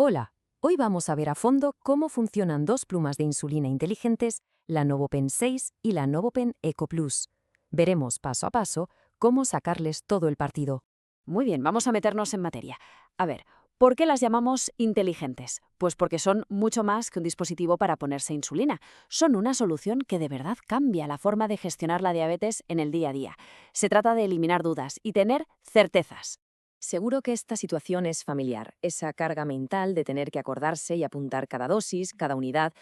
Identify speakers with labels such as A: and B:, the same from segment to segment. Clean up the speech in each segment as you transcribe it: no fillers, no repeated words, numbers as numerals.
A: Hola, hoy vamos a ver a fondo cómo funcionan dos plumas de insulina inteligentes, la NovoPen 6 y la NovoPen Echo Plus. Veremos paso a paso cómo sacarles todo el partido.
B: Muy bien, vamos a meternos en materia. A ver, ¿por qué las llamamos inteligentes? Pues porque son mucho más que un dispositivo para ponerse insulina. Son una solución que de verdad cambia la forma de gestionar la diabetes en el día a día. Se trata de eliminar dudas y tener certezas.
A: Seguro que esta situación es familiar, esa carga mental de tener que acordarse y apuntar cada dosis, cada unidad.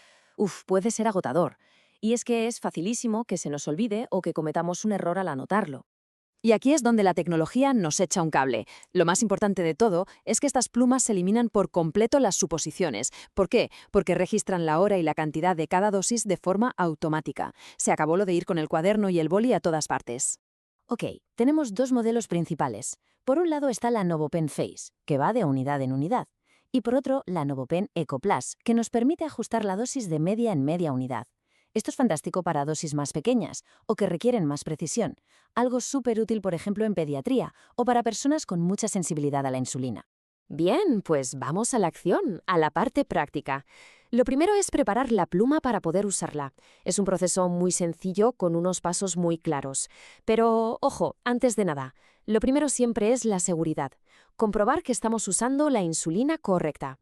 A: Puede ser agotador. Y es que es facilísimo que se nos olvide o que cometamos un error al anotarlo.
B: Y aquí es donde la tecnología nos echa un cable. Lo más importante de todo es que estas plumas eliminan por completo las suposiciones. ¿Por qué? Porque registran la hora y la cantidad de cada dosis de forma automática. Se acabó lo de ir con el cuaderno y el boli a todas partes.
A: Ok, tenemos dos modelos principales. Por un lado está la NovoPen Face, que va de unidad en unidad, y por otro la NovoPen Echo Plus, que nos permite ajustar la dosis de media en media unidad. Esto es fantástico para dosis más pequeñas o que requieren más precisión, algo súper útil por ejemplo en pediatría o para personas con mucha sensibilidad a la insulina.
B: Bien, pues vamos a la acción, a la parte práctica. Lo primero es preparar la pluma para poder usarla. Es un proceso muy sencillo con unos pasos muy claros. Pero, ojo, antes de nada, lo primero siempre es la seguridad. Comprobar que estamos usando la insulina correcta.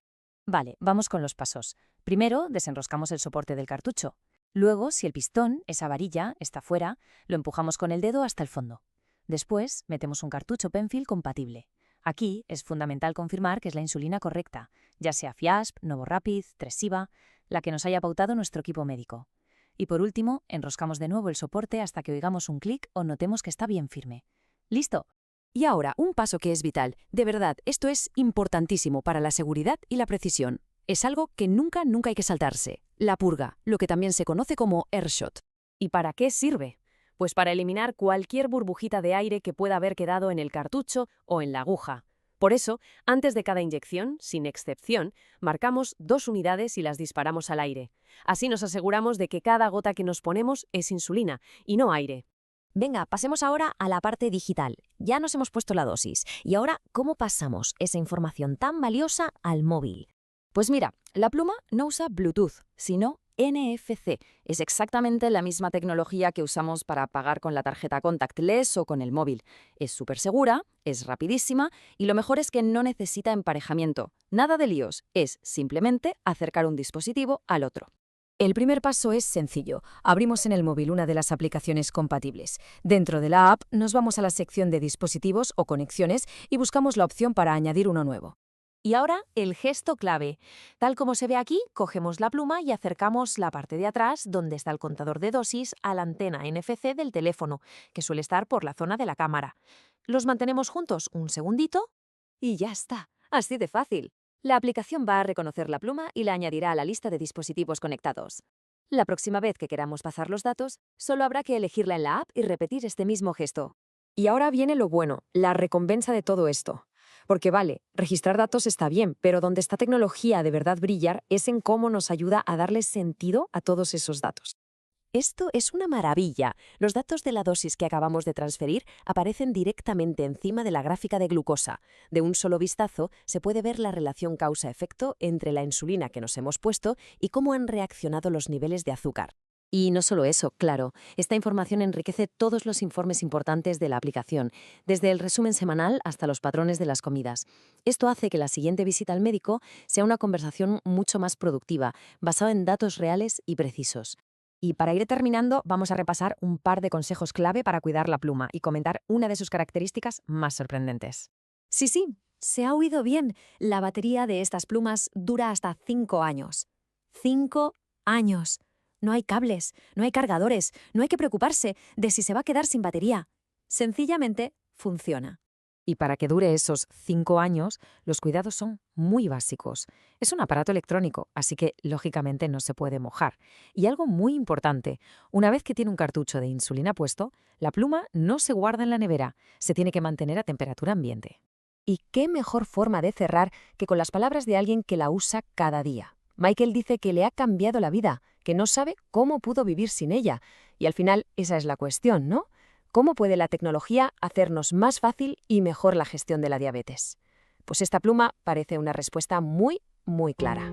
A: Vale, vamos con los pasos. Primero, desenroscamos el soporte del cartucho. Luego, si el pistón, esa varilla, está fuera, lo empujamos con el dedo hasta el fondo. Después, metemos un cartucho Penfield compatible. Aquí es fundamental confirmar que es la insulina correcta, ya sea FIASP, NovoRapid, Tresiva, la que nos haya pautado nuestro equipo médico. Y por último, enroscamos de nuevo el soporte hasta que oigamos un clic o notemos que está bien firme. ¡Listo! Y ahora, un paso que es vital. De verdad, esto es importantísimo para la seguridad y la precisión. Es algo que nunca hay que saltarse. La purga, lo que también se conoce como airshot.
B: ¿Y para qué sirve? Pues para eliminar cualquier burbujita de aire que pueda haber quedado en el cartucho o en la aguja. Por eso, antes de cada inyección, sin excepción, marcamos 2 unidades y las disparamos al aire. Así nos aseguramos de que cada gota que nos ponemos es insulina y no aire.
A: Venga, pasemos ahora a la parte digital. Ya nos hemos puesto la dosis. Y ahora, ¿cómo pasamos esa información tan valiosa al móvil? Pues mira, la pluma no usa Bluetooth, sino NFC. Es exactamente la misma tecnología que usamos para pagar con la tarjeta contactless o con el móvil. Es súper segura, es rapidísima y lo mejor es que no necesita emparejamiento. Nada de líos, es simplemente acercar un dispositivo al otro. El primer paso es sencillo. Abrimos en el móvil una de las aplicaciones compatibles. Dentro de la app nos vamos a la sección de dispositivos o conexiones y buscamos la opción para añadir uno nuevo. Y ahora el gesto clave. Tal como se ve aquí, cogemos la pluma y acercamos la parte de atrás, donde está el contador de dosis, a la antena NFC del teléfono, que suele estar por la zona de la cámara. Los mantenemos juntos un segundito y ya está. Así de fácil. La aplicación va a reconocer la pluma y la añadirá a la lista de dispositivos conectados. La próxima vez que queramos pasar los datos, solo habrá que elegirla en la app y repetir este mismo gesto. Y ahora viene lo bueno, la recompensa de todo esto. Porque vale, registrar datos está bien, pero donde esta tecnología de verdad brillar es en cómo nos ayuda a darle sentido a todos esos datos. Esto es una maravilla. Los datos de la dosis que acabamos de transferir aparecen directamente encima de la gráfica de glucosa. De un solo vistazo se puede ver la relación causa-efecto entre la insulina que nos hemos puesto y cómo han reaccionado los niveles de azúcar. Y no solo eso, claro, esta información enriquece todos los informes importantes de la aplicación, desde el resumen semanal hasta los patrones de las comidas. Esto hace que la siguiente visita al médico sea una conversación mucho más productiva, basada en datos reales y precisos. Y para ir terminando, vamos a repasar un par de consejos clave para cuidar la pluma y comentar una de sus características más sorprendentes. Sí, se ha oído bien. La batería de estas plumas dura hasta 5 años. 5 años. No hay cables, no hay cargadores, no hay que preocuparse de si se va a quedar sin batería. Sencillamente funciona. Y para que dure esos 5 años, los cuidados son muy básicos. Es un aparato electrónico, así que lógicamente no se puede mojar. Y algo muy importante, una vez que tiene un cartucho de insulina puesto, la pluma no se guarda en la nevera, se tiene que mantener a temperatura ambiente. ¿Y qué mejor forma de cerrar que con las palabras de alguien que la usa cada día? Michael dice que le ha cambiado la vida, que no sabe cómo pudo vivir sin ella. Y al final esa es la cuestión, ¿no? ¿Cómo puede la tecnología hacernos más fácil y mejor la gestión de la diabetes? Pues esta pluma parece una respuesta muy,
B: muy clara.